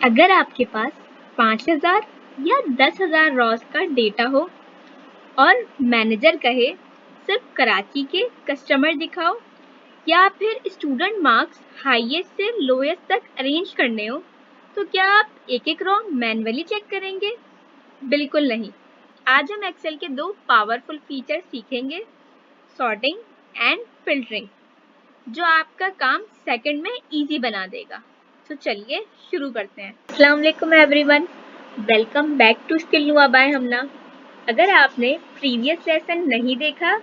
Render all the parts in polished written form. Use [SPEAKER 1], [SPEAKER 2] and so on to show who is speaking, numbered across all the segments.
[SPEAKER 1] अगर आपके पास 5,000 या 10,000 रॉज का डेटा हो और मैनेजर कहे सिर्फ कराची के कस्टमर दिखाओ या फिर स्टूडेंट मार्क्स हाईएस्ट से लोएस्ट तक अरेंज करने हो, तो क्या आप एक एक रॉ मैन्युअली चेक करेंगे? बिल्कुल नहीं। आज हम एक्सेल के दो पावरफुल फीचर सीखेंगे, सॉर्टिंग एंड फिल्टरिंग, जो आपका काम सेकंड में इजी बना देगा। तो चलिए शुरू करते हैं। अस्सलाम वालेकुम everyone, welcome back to skill Nua by Hamna. अगर आपने प्रीवियस लेसन नहीं देखा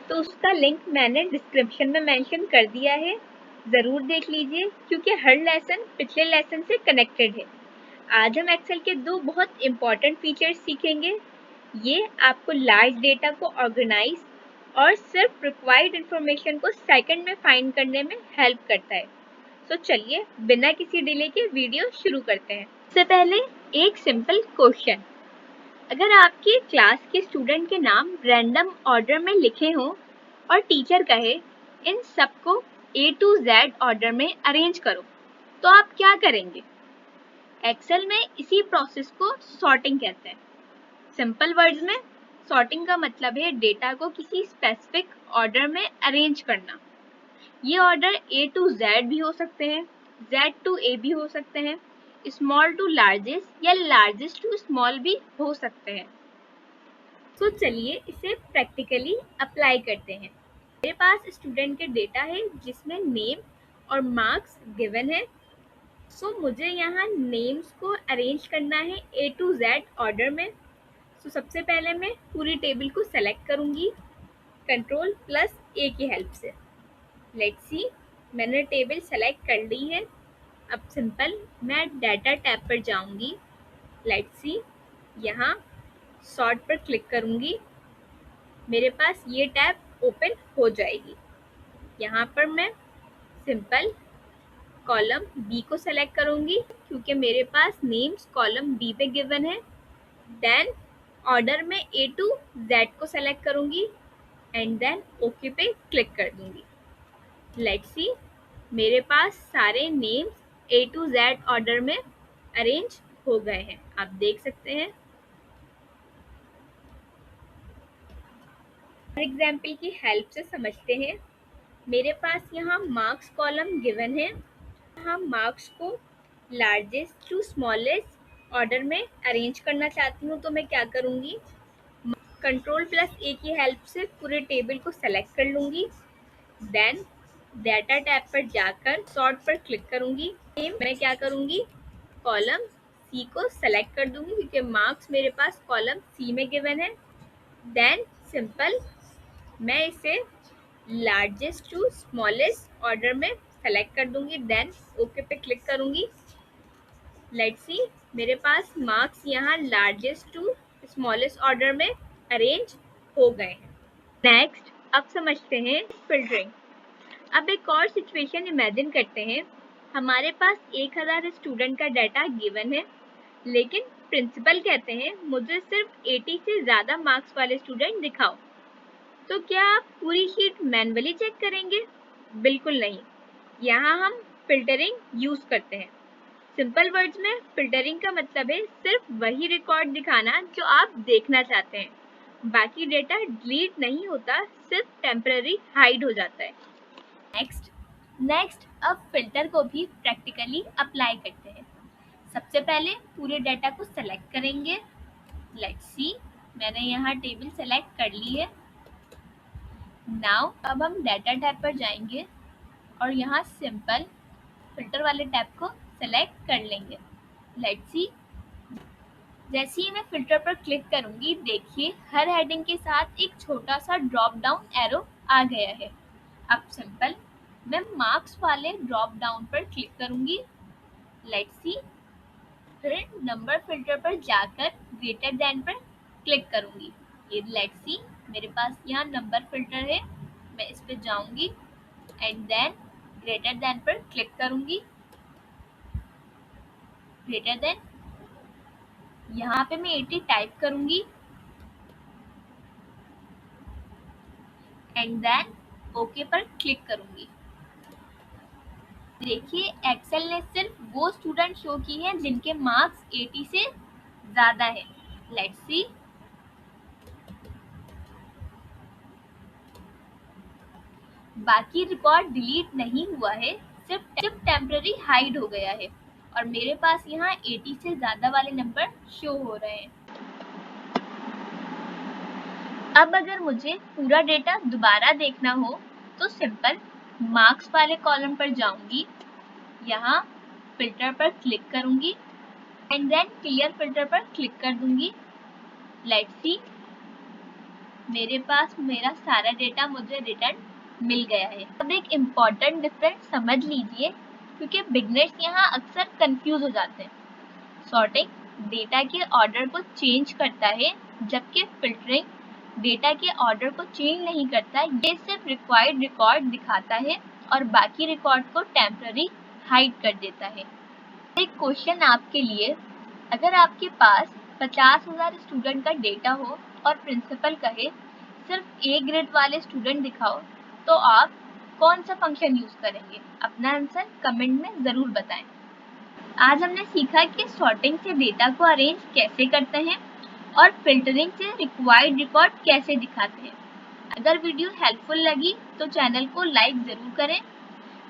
[SPEAKER 1] तो उसका लिंक मैंने डिस्क्रिप्शन में मेंशन कर दिया है, ज़रूर देख लीजिए क्योंकि हर लेसन पिछले लेसन से कनेक्टेड है। आज हम एक्सेल के दो बहुत इम्पॉर्टेंट फीचर्स सीखेंगे। ये आपको लार्ज डेटा को ऑर्गेनाइज और सिर्फ रिक्वायर्ड इंफॉर्मेशन को सेकंड में फाइंड करने में हेल्प करता है। तो चलिए बिना किसी डिले के वीडियो शुरू करते हैं। इससे पहले एक सिंपल क्वेश्चन, अगर आपकी क्लास के स्टूडेंट के नाम रैंडम ऑर्डर में लिखे हों और टीचर कहे इन सबको A to Z ऑर्डर में अरेंज करो, तो आप क्या करेंगे? एक्सेल में इसी प्रोसेस को सॉर्टिंग कहते हैं। सिंपल वर्ड्स में सॉर्टिंग का मतलब है डेटा को किसी स्पेसिफिक ऑर्डर में अरेंज करना। ये ऑर्डर A to Z भी हो सकते हैं, Z to A भी हो सकते हैं, स्मॉल टू लार्जेस्ट या लार्जेस्ट टू स्मॉल भी हो सकते हैं। तो चलिए इसे प्रैक्टिकली अप्लाई करते हैं। मेरे पास स्टूडेंट के डेटा है जिसमें नेम और मार्क्स गिवन है। सो मुझे यहाँ नेम्स को अरेंज करना है A to Z ऑर्डर में। सो सबसे पहले मैं पूरी टेबल को सेलेक्ट करूँगी Ctrl+A की हेल्प से। लेट्स सी, मैंने टेबल सेलेक्ट कर ली है। अब सिंपल मैं डाटा टैब पर जाऊँगी। लेट्स सी, यहाँ सॉर्ट पर क्लिक करूँगी, मेरे पास ये टैब ओपन हो जाएगी। यहाँ पर मैं सिंपल कॉलम बी को सेलेक्ट करूँगी क्योंकि मेरे पास नेम्स कॉलम बी पे गिवन है। देन ऑर्डर में A to Z को सेलेक्ट करूँगी एंड देन ओके पे क्लिक कर दूँगी। लेट्स सी, मेरे पास सारे names A to Z order में अरेंज हो गए हैं, आप देख सकते हैं। एग्जाम्पल की हेल्प से समझते हैं। मेरे पास यहाँ मार्क्स कॉलम गिवन है। यहाँ मार्क्स को लार्जेस्ट टू स्मॉलेस्ट ऑर्डर में अरेंज करना चाहती हूँ, तो मैं क्या करूँगी, Ctrl+A की हेल्प से पूरे टेबल को सेलेक्ट कर लूँगी। देन डाटा टैब पर जाकर सॉर्ट पर क्लिक करूँगी। मैं क्या करूँगी, कॉलम सी को सेलेक्ट कर दूँगी क्योंकि मार्क्स मेरे पास कॉलम सी में गिवन है। देन सिंपल मैं इसे लार्जेस्ट टू स्मॉलेस्ट ऑर्डर में सेलेक्ट कर दूंगी। देन ओके पे क्लिक करूंगी। लेट्स सी, मेरे पास मार्क्स यहाँ लार्जेस्ट टू स्मॉलेस्ट ऑर्डर में अरेंज हो गए हैं। नेक्स्ट अब समझते हैं फिल्टरिंग। अब एक और सिचुएशन इमेजिन करते हैं। हमारे पास 1,000 स्टूडेंट का डाटा गिवन है, लेकिन प्रिंसिपल कहते हैं मुझे सिर्फ 80 से ज़्यादा मार्क्स वाले स्टूडेंट दिखाओ, तो क्या आप पूरी शीट मैन्युअली चेक करेंगे? बिल्कुल नहीं। यहाँ हम फिल्टरिंग यूज करते हैं। सिंपल वर्ड्स में फिल्टरिंग का मतलब है सिर्फ वही रिकॉर्ड दिखाना जो आप देखना चाहते हैं, बाकी डेटा डिलीट नहीं होता, सिर्फ टेम्पररी हाइड हो जाता है। नेक्स्ट अब फिल्टर को भी प्रैक्टिकली अप्लाई करते हैं। सबसे पहले पूरे डाटा को सेलेक्ट करेंगे। लेट्स सी, मैंने यहाँ टेबल सेलेक्ट कर ली है। नाउ अब हम डाटा टैब पर जाएंगे और यहाँ सिंपल फिल्टर वाले टैब को सेलेक्ट कर लेंगे। लेट्स सी, जैसे ही मैं फिल्टर पर क्लिक करूँगी, देखिए हर हेडिंग के साथ एक छोटा सा ड्रॉप डाउन एरो आ गया है। अब सिंपल मैं मार्क्स वाले ड्रॉप डाउन पर क्लिक करूँगी। लेट्स सी, फिर नंबर फिल्टर पर जाकर ग्रेटर देन पर क्लिक करूँगी। ये लेट्स सी, मेरे पास यहाँ नंबर फिल्टर है, मैं इस पे जाऊँगी एंड देन ग्रेटर देन पर क्लिक करूँगी। ग्रेटर देन, यहाँ पे मैं 80 टाइप करूँगी एंड देन ओके पर क्लिक करूँगी। देखिए एक्सेल ने सिर्फ वो स्टूडेंट शो की हैं जिनके मार्क्स 80 से ज़्यादा है। Let's see. बाकी रिकॉर्ड डिलीट नहीं हुआ है, सिर्फ टेम्पररी हाइड हो गया है और मेरे पास यहाँ 80 से ज़्यादा वाले नंबर शो हो रहे हैं। अब अगर मुझे पूरा डेटा दोबारा देखना हो तो सिंपल मार्क्स वाले कॉलम पर जाऊंगी, यहाँ फिल्टर पर क्लिक करूंगी एंड देन क्लियर फिल्टर पर क्लिक कर दूंगी। लेट्स सी, मेरे पास मेरा सारा डेटा मुझे रिटर्न मिल गया है। अब एक इम्पॉर्टेंट डिफरेंस समझ लीजिए, क्योंकि बिगनर्स यहाँ अक्सर कंफ्यूज हो जाते हैं। सॉर्टिंग डेटा के ऑर्डर को चेंज करता है, जबकि फिल्टरिंग डेटा के ऑर्डर को चेंज नहीं करता। ये सिर्फ रिक्वायर्ड रिकॉर्ड दिखाता है और बाकी रिकॉर्ड को टेम्पररी हाइड कर देता है। एक क्वेश्चन आपके लिए, अगर आपके पास 50,000 स्टूडेंट का डेटा हो और प्रिंसिपल कहे सिर्फ ए ग्रेड वाले स्टूडेंट दिखाओ, तो आप कौन सा फंक्शन यूज करेंगे? अपना आंसर कमेंट में जरूर बताएं। आज हमने सीखा कि सॉर्टिंग से डेटा को अरेंज कैसे करते हैं और फिल्टरिंग से रिक्वायर्ड रिकॉर्ड कैसे दिखाते हैं। अगर वीडियो हेल्पफुल लगी तो चैनल को लाइक जरूर करें,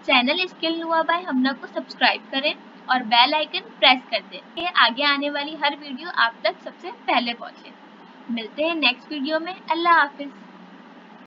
[SPEAKER 1] चैनल स्किल नुआ बाय हमना को सब्सक्राइब करें और बेल आइकन प्रेस कर दें कि आगे आने वाली हर वीडियो आप तक सबसे पहले पहुंचे। मिलते हैं नेक्स्ट वीडियो में। अल्लाह हाफिज।